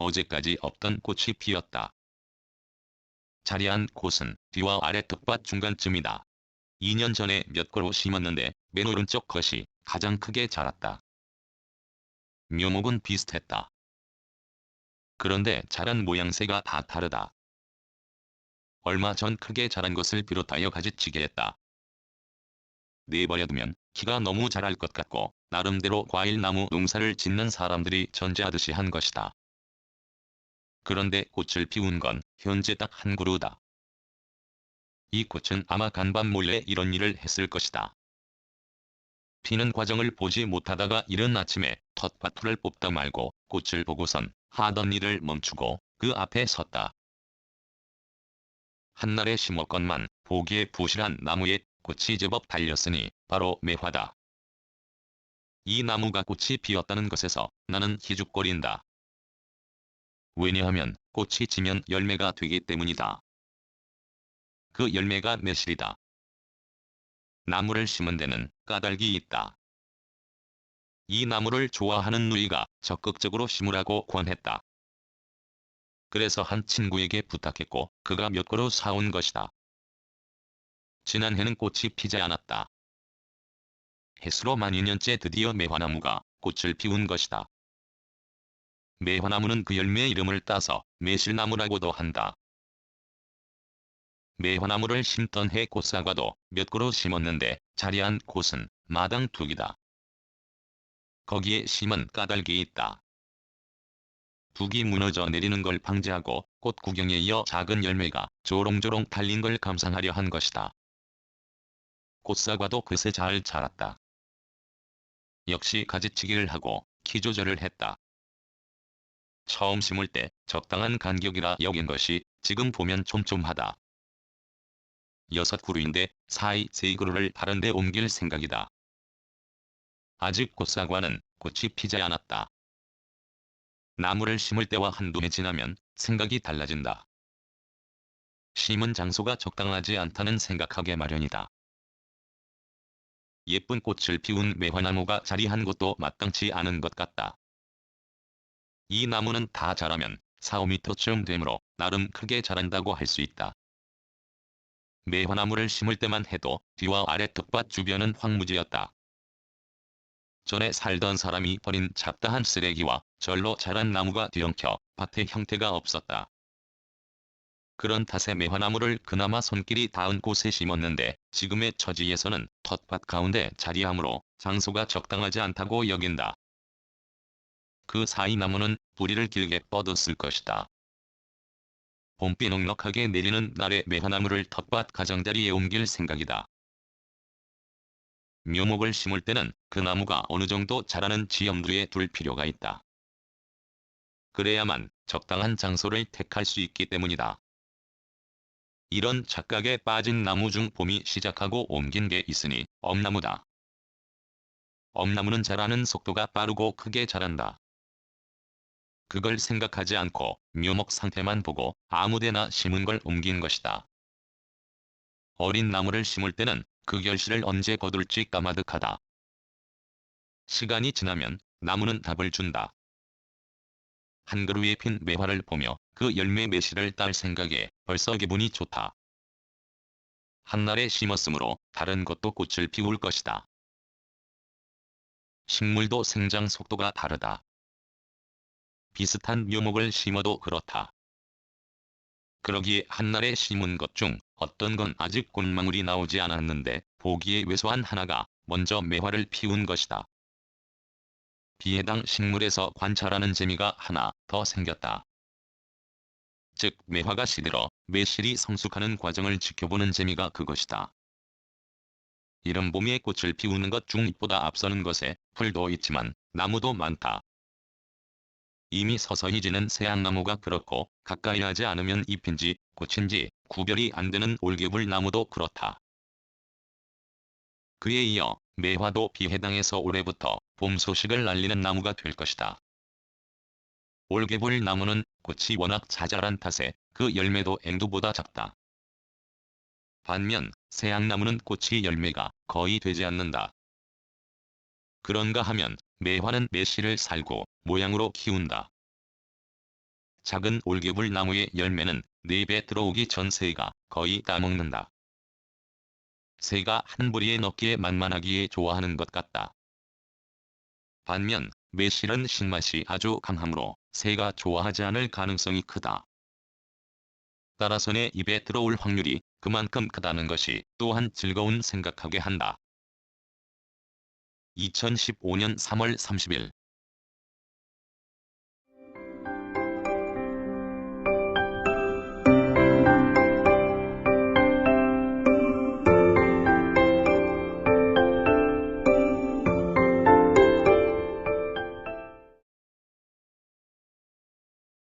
어제까지 없던 꽃이 피었다. 자리한 곳은 뒤와 아래 텃밭 중간쯤이다. 2년 전에 몇 그루 심었는데 맨 오른쪽 것이 가장 크게 자랐다. 묘목은 비슷했다. 그런데 자란 모양새가 다 다르다. 얼마 전 크게 자란 것을 비롯하여 가지치기 했다. 내버려두면 키가 너무 자랄 것 같고 나름대로 과일나무 농사를 짓는 사람들이 전제하듯이 한 것이다. 그런데 꽃을 피운 건 현재 딱 한 그루다. 이 꽃은 아마 간밤 몰래 이런 일을 했을 것이다. 피는 과정을 보지 못하다가 이른 아침에 텃밭 풀을 뽑다 말고 꽃을 보고선 하던 일을 멈추고 그 앞에 섰다. 한날에 심었건만 보기에 부실한 나무에 꽃이 제법 달렸으니 바로 매화다. 이 나무가 꽃이 피었다는 것에서 나는 희죽거린다. 왜냐하면 꽃이 지면 열매가 되기 때문이다. 그 열매가 매실이다. 나무를 심은 데는 까닭이 있다. 이 나무를 좋아하는 누이가 적극적으로 심으라고 권했다. 그래서 한 친구에게 부탁했고 그가 몇 그루 사온 것이다. 지난해는 꽃이 피지 않았다. 해수로 만 2년째 드디어 매화나무가 꽃을 피운 것이다. 매화나무는 그 열매의 이름을 따서 매실나무라고도 한다. 매화나무를 심던 해 꽃사과도 몇 그루 심었는데 자리한 곳은 마당 둑이다. 거기에 심은 까닭이 있다. 둑이 무너져 내리는 걸 방지하고 꽃 구경에 이어 작은 열매가 조롱조롱 달린 걸 감상하려 한 것이다. 꽃사과도 그새 잘 자랐다. 역시 가지치기를 하고 키 조절을 했다. 처음 심을 때 적당한 간격이라 여긴 것이 지금 보면 촘촘하다. 6그루인데 사이 3그루를 다른 데 옮길 생각이다. 아직 꽃사과는 꽃이 피지 않았다. 나무를 심을 때와 한두 해 지나면 생각이 달라진다. 심은 장소가 적당하지 않다는 생각하게 마련이다. 예쁜 꽃을 피운 매화나무가 자리한 곳도 마땅치 않은 것 같다. 이 나무는 다 자라면 4~5m쯤 되므로 나름 크게 자란다고 할 수 있다. 매화나무를 심을 때만 해도 뒤와 아래 텃밭 주변은 황무지였다. 전에 살던 사람이 버린 잡다한 쓰레기와 절로 자란 나무가 뒤엉켜 밭의 형태가 없었다. 그런 탓에 매화나무를 그나마 손길이 닿은 곳에 심었는데 지금의 처지에서는 텃밭 가운데 자리하므로 장소가 적당하지 않다고 여긴다. 그 사이 나무는 뿌리를 길게 뻗었을 것이다. 봄비 넉넉하게 내리는 날에 매화나무를 텃밭 가장자리에 옮길 생각이다. 묘목을 심을 때는 그 나무가 어느 정도 자라는 지형도에 둘 필요가 있다. 그래야만 적당한 장소를 택할 수 있기 때문이다. 이런 착각에 빠진 나무 중 봄이 시작하고 옮긴 게 있으니 엄나무다. 엄나무는 자라는 속도가 빠르고 크게 자란다. 그걸 생각하지 않고 묘목 상태만 보고 아무데나 심은 걸 옮긴 것이다. 어린 나무를 심을 때는 그 결실을 언제 거둘지 까마득하다. 시간이 지나면 나무는 답을 준다. 한 그루에 핀 매화를 보며 그 열매 매실을 딸 생각에 벌써 기분이 좋다. 한날에 심었으므로 다른 것도 꽃을 피울 것이다. 식물도 생장 속도가 다르다. 비슷한 묘목을 심어도 그렇다. 그러기에 한날에 심은 것 중 어떤 건 아직 꽃망울이 나오지 않았는데 보기에 왜소한 하나가 먼저 매화를 피운 것이다. 비해당 식물에서 관찰하는 재미가 하나 더 생겼다. 즉 매화가 시들어 매실이 성숙하는 과정을 지켜보는 재미가 그것이다. 이른 봄에 꽃을 피우는 것 중 잎보다 앞서는 것에 풀도 있지만 나무도 많다. 이미 서서히 지는 세양나무가 그렇고 가까이 하지 않으면 잎인지 꽃인지 구별이 안 되는 올개불 나무도 그렇다. 그에 이어 매화도 비해당해서 올해부터 봄 소식을 알리는 나무가 될 것이다. 올개불 나무는 꽃이 워낙 자잘한 탓에 그 열매도 앵두보다 작다. 반면 세양나무는 꽃이 열매가 거의 되지 않는다. 그런가 하면 매화는 매실을 살구 모양으로 키운다. 작은 올개불 나무의 열매는 내 입에 들어오기 전 새가 거의 다 먹는다. 새가 한 부리에 넣기에 만만하기에 좋아하는 것 같다. 반면 매실은 신맛이 아주 강하므로 새가 좋아하지 않을 가능성이 크다. 따라서 내 입에 들어올 확률이 그만큼 크다는 것이 또한 즐거운 생각하게 한다. 2015년 3월 30일